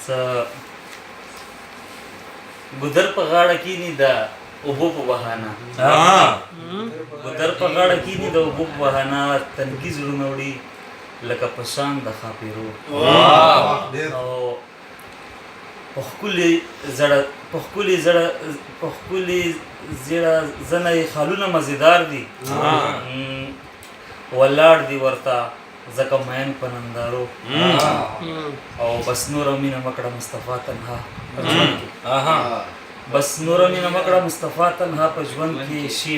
څه ګودر په غاړه کینی د اوبو په بهانه ګودر په غاړه کینی د اوبو په بهانه تنکي زړونه وړي لکه په شان د خاپیرو او په ښکلي زړه زنه یې خالونه مزیدار دي ولاړ دي ورته ځکه مین په نندارو او بس نوره مینه مکړه مصطفی تنها بس نوره مینه مکړه مصطفی تنها په ژوند کې شي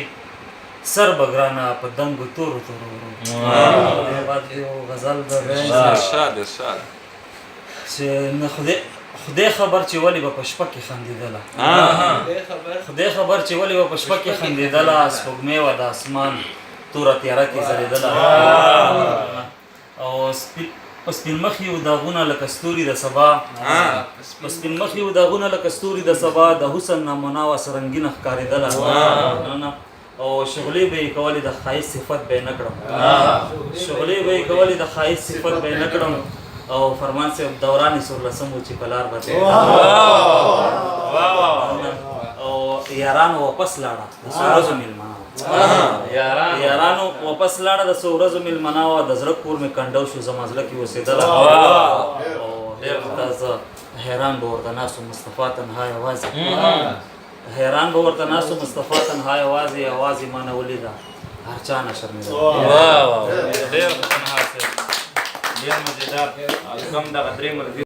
سر بګرانه په دنګو تورو بعد یو غزل د چې نه خدای خبر چې ولې به په شپه کې خندېدله خدای خبر چې ولې به په شپه کې خندېدله سپوږمۍ وه د اسمان توره تیاره کې ځلېدله او په سپین مخ یو داغونه لکه ستوري د سبا په سپین مخ یو داغونه لکه ستوري د سبا د حسن نمونه وه سرنګینه ښکارېدله او شغلې به یې کولې د ښایست صفت به یې نه کړم شغلې به یې کولې د ښایست صفت به یې نه کړم او فرمان صاحب دوران څوارلسم و چې په لار به او یارانو واپس لاړه د څو ورځو مېلمانه یارانو واپس لاړه د څو ورځو مېلمانه وه د زړه کور مې کنډو شو زما زړه کې اوسېدله او ډېر زه حیران به ورته ناست وم مصطفی تنها یوازې حیران به ورته ناست وم مصطفی تنها یوازې ما نه ولیده هر چا نه شرمېده ډېر مزیدار کوم دغه درې ملګري